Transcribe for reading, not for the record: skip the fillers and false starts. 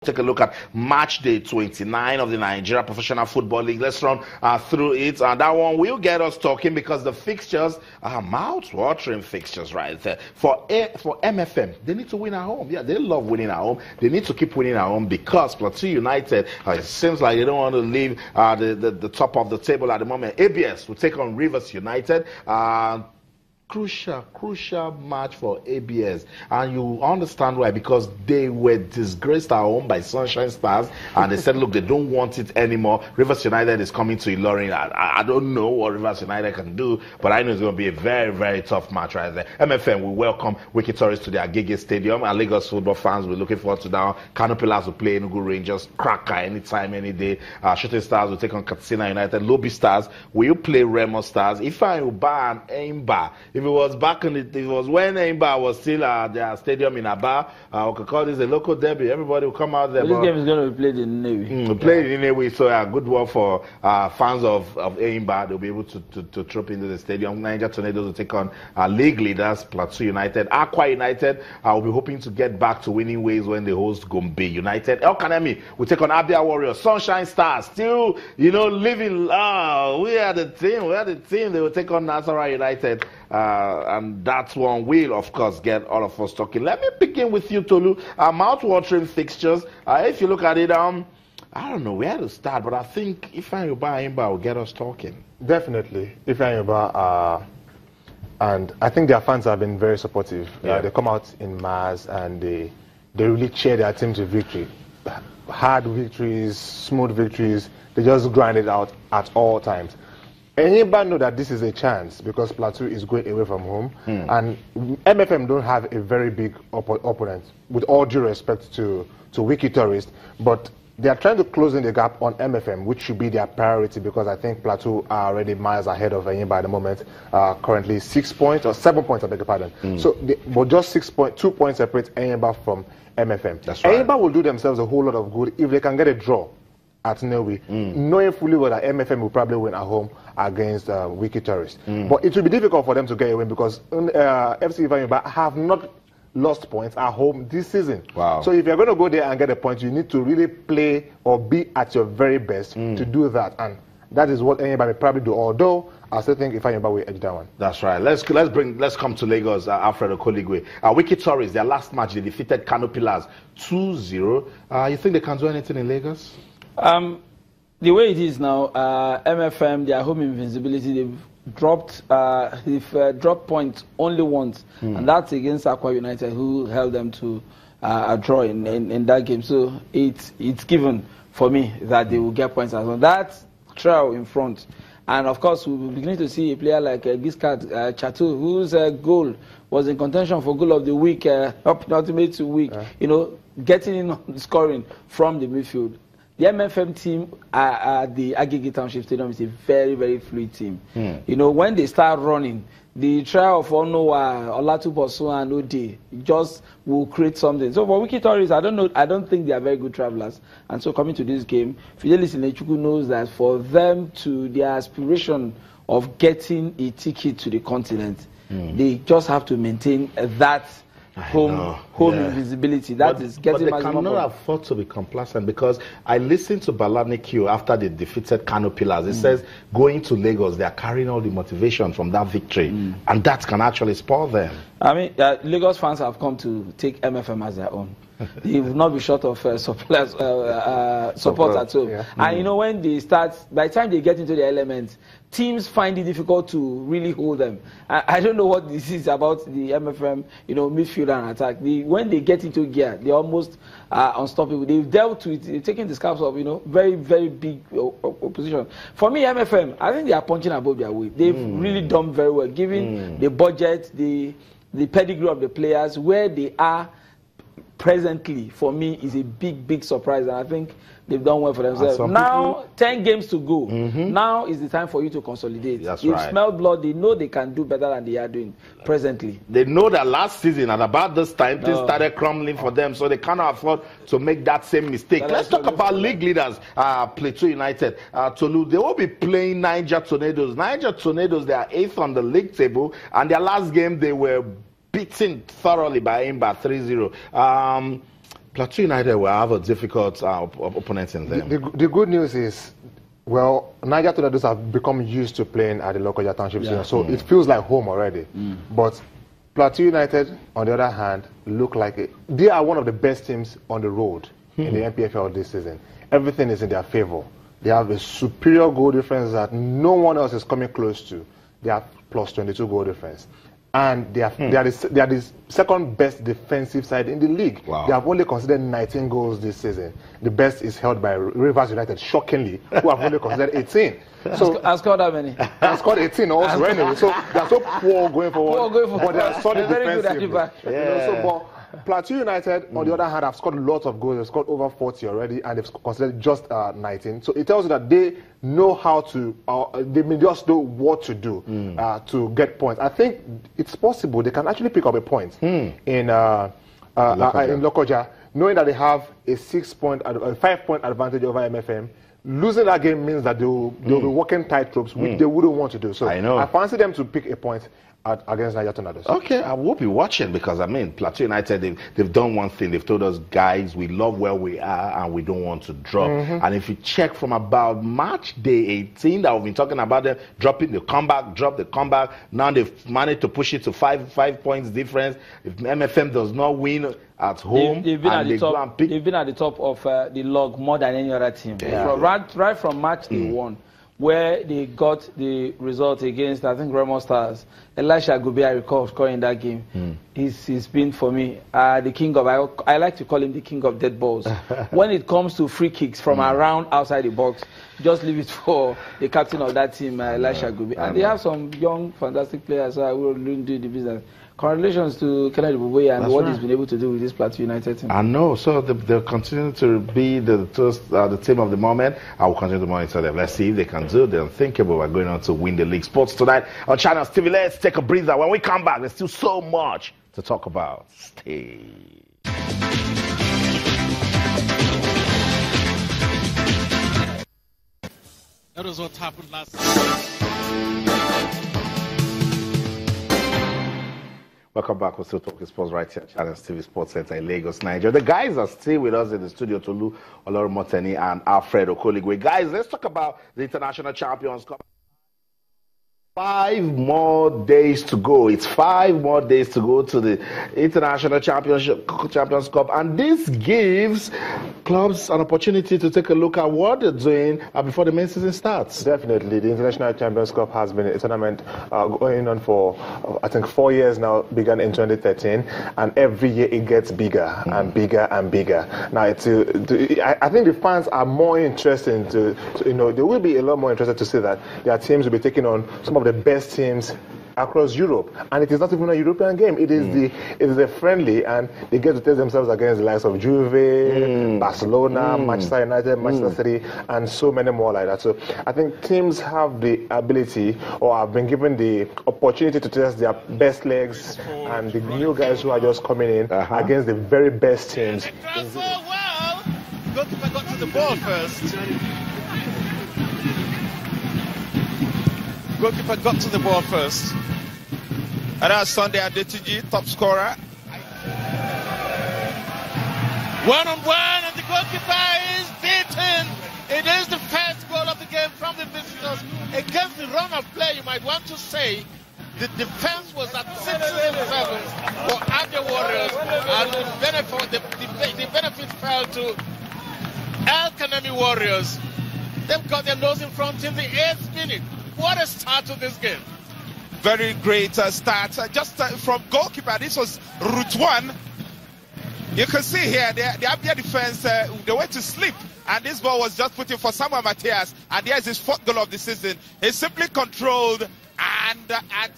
take a look at Matchday 29 of the Nigeria Professional Football League. Let's run through it. That one will get us talking because the fixtures are mouth-watering fixtures right there. For MFM, they need to win at home. Yeah, they love winning at home. They need to keep winning at home because Plateau United, it seems like they don't want to leave the top of the table at the moment. ABS will take on Rivers United. Crucial match for ABS, and you understand why, because they were disgraced at home by Sunshine Stars, and they said, look, they don't want it anymore. Rivers United is coming to Ilorin. I don't know what Rivers United can do, but I know it's going to be a very, very tough match right there. MFM will welcome Wiki Tourists to their Agege Stadium, and Lagos football fans will be looking forward to that. Kano Pillars will play Enugu Rangers, Cracker anytime, any day. Shooting Stars will take on Katsina United. Lobby Stars will play Remo Stars. Ifeanyi Uba and Eimba. If it was back in it was when Eimba was still at their stadium in Aba, we could call this a local derby. Everybody will come out there. This game is going to be played in Nnewi. Played in Nnewi, so a good one for fans of Eimba. They'll be able to troop into the stadium. Niger Tornadoes will take on league leaders, Plateau United. Aqua United will be hoping to get back to winning ways when they host Gombe United. El Kanemi will take on Abia Warriors. Sunshine Stars still, living. We are the team. They will take on Nasarawa United. And that one will, of course, get all of us talking. Let me begin with you, Tolu. Mouth-watering fixtures. If you look at it, I don't know where to start, but I think Ifeanyi Uba Eimba will get us talking. Definitely. Ifeanyi Uba, and I think their fans have been very supportive. Yeah. They come out in mass and they really cheer their team to victory. Hard victories, smooth victories, they just grind it out at all times. Anybody know that this is a chance because Plateau is going away from home, and MFM don't have a very big opponent, with all due respect to Wiki Tourists, but they are trying to close in the gap on MFM, which should be their priority because I think Plateau are already miles ahead of Enyimba at the moment, currently 6 points, or 7 points, I beg your pardon. So, but just 2 points separate Enyimba from MFM. That's right. Enyimba will do themselves a whole lot of good if they can get a draw at Nnewi, knowing fully well that MFM will probably win at home against Wiki Tourists. But it will be difficult for them to get a win because FC Ifeanyi Uba have not lost points at home this season. Wow. So if you're going to go there and get a point, you need to really play or be at your very best to do that. And that is what anybody probably do, although I still think Ifeanyi Uba will edge that one. That's right. Let's come to Lagos, Alfredo Koligwe. Wiki Tourists, their last match, they defeated Kano Pillars 2-0. You think they can do anything in Lagos? The way it is now, MFM, their home invincibility, they've dropped points only once, and that's against Aqua United, who held them to a draw in that game. So it's given for me that they will get points as well. That trail in front. And of course, we're beginning to see a player like Giscard Chateau, whose goal was in contention for goal of the week, up ultimate week, getting in on scoring from the midfield. The MFM team at the Agege Township Stadium is a very, very fluid team. When they start running, the trial of Onowa, Olatuboso and Ode just will create something. So for Wiki Tourists, I don't think they are very good travelers. And so coming to this game, Fidelis Inechuku knows that for them to their aspiration of getting a ticket to the continent, they just have to maintain that home invisibility. That is getting but they cannot afford to be complacent because I listened to Balani Q after they defeated Kano Pillars. It says going to Lagos, they are carrying all the motivation from that victory, and that can actually spoil them. I mean, Lagos fans have come to take MFM as their own. They will not be short of support at all. Yeah. And when they start, by the time they get into the element, teams find it difficult to really hold them. I don't know what this is about the MFM, midfield and attack. When they get into gear, they're almost unstoppable. They've dealt with, they've taken the scalps of, very, very big opposition. For me, MFM, I think they are punching above their weight. They've really done very well, given the budget, the pedigree of the players, where they are presently, for me, is a big, big surprise. And I think they've done well for themselves. Now, 10 games to go. Now is the time for you to consolidate. They've smelled blood. They know they can do better than they are doing presently. They know that last season, at about this time, things started crumbling for them, so they cannot afford to make that same mistake. Let's talk about league leaders, Plateau United. Tolu, they will be playing Niger Tornadoes. Niger Tornadoes, they are 8th on the league table, and their last game, they were beaten thoroughly by Eimba 3-0. Plateau United will have a difficult opponent in them. The good news is, well, Niger Tornadoes have become used to playing at the local Township Stadium, so it feels like home already. But Plateau United, on the other hand, look like they are one of the best teams on the road in the NPFL this season. Everything is in their favor. They have a superior goal difference that no one else is coming close to. They have plus 22 goal difference. And they are the second best defensive side in the league. Wow. They have only considered 19 goals this season. The best is held by Rivers United, shockingly, who have only considered 18. So I scored how many? I scored 18 also anyway. So they are so poor going forward. But they are solid defensively. But Plateau United, on the other hand, have scored lots of goals. They've scored over 40 already, and they've considered just 19. So it tells you that they know how to, they may just know what to do to get points. I think it's possible they can actually pick up a point in Lokoja, knowing that they have a 5-point advantage over MFM. Losing that game means that they'll be walking tightropes, which they wouldn't want to do. So I fancy them to pick a point against Niger Tornadoes. Okay, I will be watching because, I mean, Plateau United, they've done one thing. They've told us, guys, we love where we are and we don't want to drop. And if you check from about match day 18 that we've been talking about them, dropping the comeback, drop the comeback. Now they've managed to push it to 5 points difference. If MFM does not win at home, they've been at the top of the log more than any other team. Right from match day 1. Where they got the result against, I think, Remo Stars. Elisha Gobe, I recall scoring that game. He's been, for me, the king of, I like to call him the king of dead balls. When it comes to free kicks from around outside the box, just leave it for the captain of that team, Elisha Gobe. And they have some young, fantastic players who will do the business. Congratulations to Kennedy Boboye and what he's been able to do with this Plateau United team. I know, so they'll continue to be the team of the moment. I will continue to monitor them. Let's see if they can do the unthinkable. We're going on to Win the League Sports tonight on Channels TV. Let's take a breather. When we come back, there's still so much to talk about. Stay. That was what happened last night. Welcome back. We're still talking sports right here at Channels TV Sports Center in Lagos, Nigeria. The guys are still with us in the studio, Tolu Olorumoteni and Alfred Okoligwe. Guys, let's talk about the International Champions Cup. 5 more days to go. It's 5 more days to go to the International Champions Cup, and this gives clubs an opportunity to take a look at what they're doing before the main season starts. Definitely. The International Champions Cup has been a tournament going on for, I think, 4 years now, began in 2013, and every year it gets bigger and bigger and bigger. Now, I think the fans are more interested they will be a lot more interested to see that their teams will be taking on some of the best teams across Europe, and it is not even a European game. It is a friendly, and they get to test themselves against the likes of Juve, Barcelona, Manchester United, Manchester City, and so many more like that. So I think teams have the ability, or have been given the opportunity to test their best legs, and the new guys who are just coming in against the very best teams. Well, goalkeeper got to the ball first. Goalkeeper got to the ball first. And that's Sunday Adetiji, top scorer. 1-on-1, and the goalkeeper is beaten. It is the first goal of the game from the visitors. Against the run of play, you might want to say the defense was at 6 and 7 for Abia Warriors, and the benefit fell to El Kanemi Warriors. They've got their nose in front in the 8th minute. What a start to this game. Very great start. Just from goalkeeper, this was route 1. You can see here, the Abia defense, they went to sleep. And this ball was just put in for Samuel Matias. And there's his 4th goal of the season. He simply controlled, and at